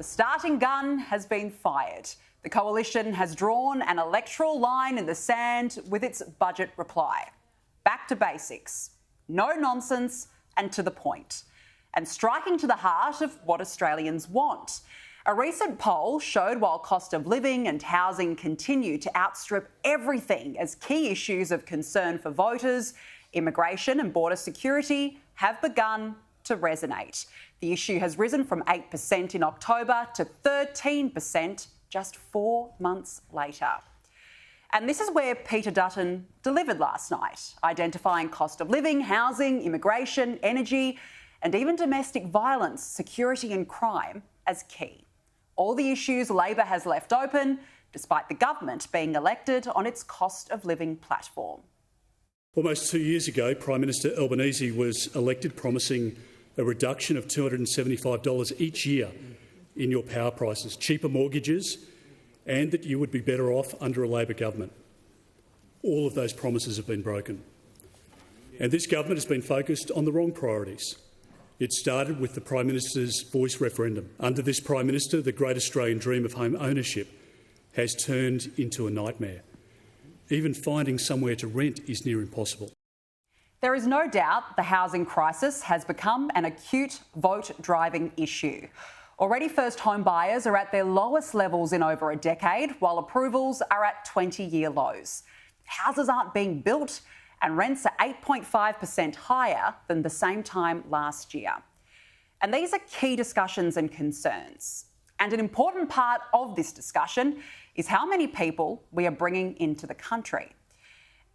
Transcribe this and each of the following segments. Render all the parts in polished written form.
The starting gun has been fired. The coalition has drawn an electoral line in the sand with its budget reply. Back to basics. No nonsense and to the point. And striking to the heart of what Australians want. A recent poll showed while cost of living and housing continue to outstrip everything as key issues of concern for voters, immigration and border security have begun to resonate. The issue has risen from 8% in October to 13% just 4 months later. And this is where Peter Dutton delivered last night, identifying cost of living, housing, immigration, energy, and even domestic violence, security and crime as key. All the issues Labor has left open, despite the government being elected on its cost of living platform. Almost 2 years ago, Prime Minister Albanese was elected promising a reduction of $275 each year in your power prices, cheaper mortgages, and that you would be better off under a Labor government. All of those promises have been broken. And this government has been focused on the wrong priorities. It started with the Prime Minister's voice referendum. Under this Prime Minister, the great Australian dream of home ownership has turned into a nightmare. Even finding somewhere to rent is near impossible. There is no doubt the housing crisis has become an acute vote-driving issue. Already first home buyers are at their lowest levels in over a decade, while approvals are at 20-year lows. Houses aren't being built and rents are 8.5% higher than the same time last year. And these are key discussions and concerns. And an important part of this discussion is how many people we are bringing into the country.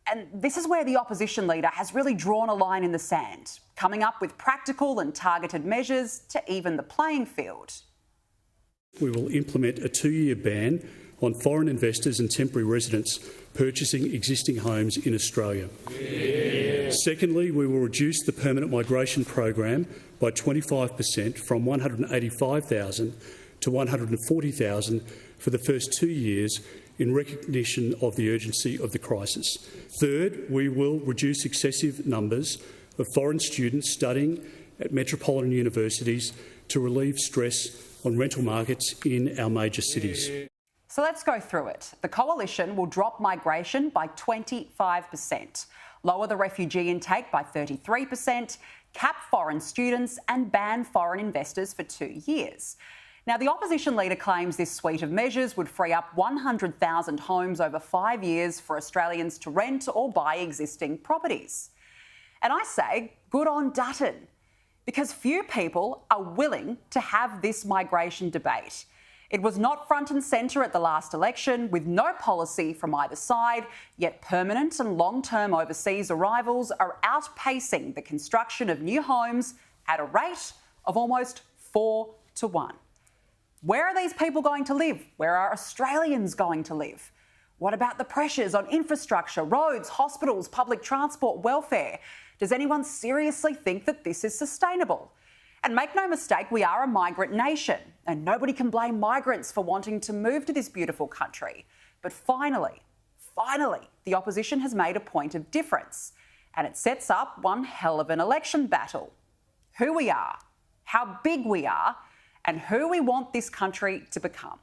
And this is where the opposition leader has really drawn a line in the sand, coming up with practical and targeted measures to even the playing field. We will implement a 2-year ban on foreign investors and temporary residents purchasing existing homes in Australia. Yeah. Secondly, we will reduce the permanent migration program by 25% from 185,000 to 140,000 for the first 2 years in recognition of the urgency of the crisis. Third, we will reduce excessive numbers of foreign students studying at metropolitan universities to relieve stress on rental markets in our major cities. So let's go through it. The coalition will drop migration by 25%, lower the refugee intake by 33%, cap foreign students and ban foreign investors for 2 years. Now, the opposition leader claims this suite of measures would free up 100,000 homes over 5 years for Australians to rent or buy existing properties. And I say, good on Dutton, because few people are willing to have this migration debate. It was not front and centre at the last election, with no policy from either side, yet permanent and long-term overseas arrivals are outpacing the construction of new homes at a rate of almost 4 to 1. Where are these people going to live? Where are Australians going to live? What about the pressures on infrastructure, roads, hospitals, public transport, welfare? Does anyone seriously think that this is sustainable? And make no mistake, we are a migrant nation, and nobody can blame migrants for wanting to move to this beautiful country. But finally, the opposition has made a point of difference, and it sets up one hell of an election battle. Who we are, how big we are, and who we want this country to become.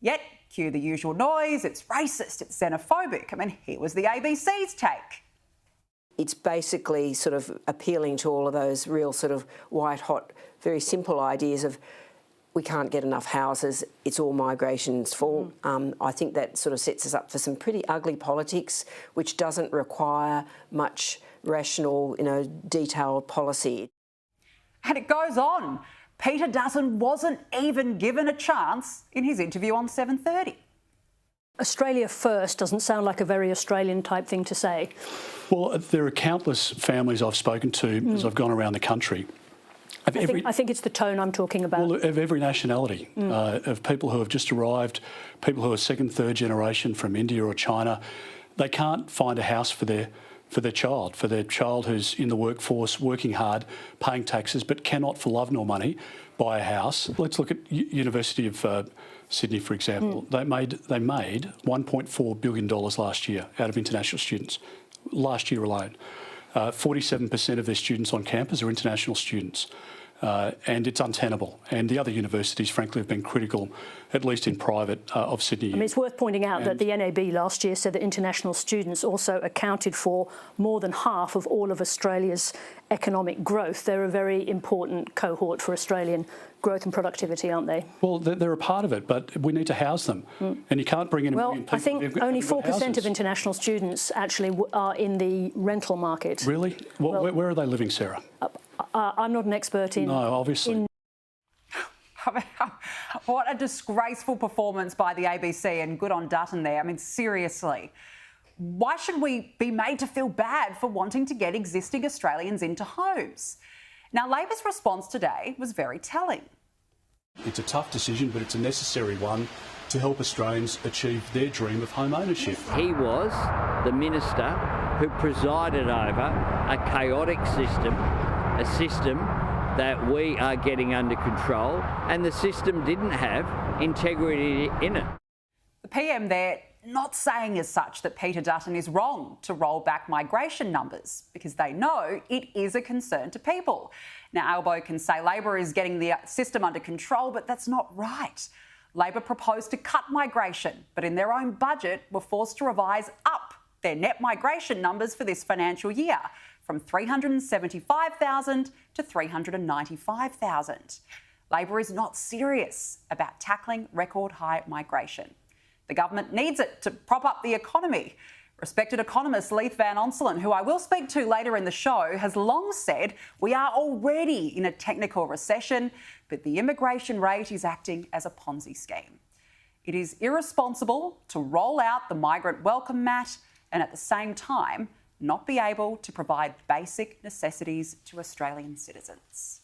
Yet, cue the usual noise, it's racist, it's xenophobic. I mean, here was the ABC's take. It's basically sort of appealing to all of those real sort of white-hot, very simple ideas of we can't get enough houses, it's all migration's fault. I think that sort of sets us up for some pretty ugly politics, which doesn't require much rational, detailed policy. And it goes on. Peter Dutton wasn't even given a chance in his interview on 7:30. Australia first doesn't sound like a very Australian-type thing to say. Well, there are countless families I've spoken to as I've gone around the country. I think it's the tone I'm talking about. Well, of every nationality, of people who have just arrived, people who are second, third generation from India or China. They can't find a house for their child who's in the workforce, working hard, paying taxes, but cannot, for love nor money, buy a house. Let's look at University of Sydney, for example. They made $1.4 billion last year out of international students, last year alone. 47% of their students on campus are international students. and it's untenable. And the other universities, frankly, have been critical, at least in private, of Sydney. I mean, it's worth pointing out that the NAB last year said that international students also accounted for more than half of all of Australia's economic growth. They're a very important cohort for Australian growth and productivity, aren't they? Well, they're a part of it, but we need to house them. And you can't bring in a million people. I think only 4% of international students actually are in the rental market. Really? Where are they living, Sarah? I'm not an expert in... No, obviously. What a disgraceful performance by the ABC, and good on Dutton there. I mean, seriously. Why should we be made to feel bad for wanting to get existing Australians into homes? Now, Labor's response today was very telling. It's a tough decision, but it's a necessary one to help Australians achieve their dream of home ownership. He was the minister who presided over a chaotic system, a system that we are getting under control, and the system didn't have integrity in it. The PM there not saying as such that Peter Dutton is wrong to roll back migration numbers, because they know it is a concern to people. Now, Albo can say Labor is getting the system under control, but that's not right. Labor proposed to cut migration, but in their own budget were forced to revise up their net migration numbers for this financial year, from 375,000 to 395,000. Labor is not serious about tackling record high migration. The government needs it to prop up the economy. Respected economist Leith Van Onselen, who I will speak to later in the show, has long said we are already in a technical recession, but the immigration rate is acting as a Ponzi scheme. It is irresponsible to roll out the migrant welcome mat and at the same time not be able to provide basic necessities to Australian citizens.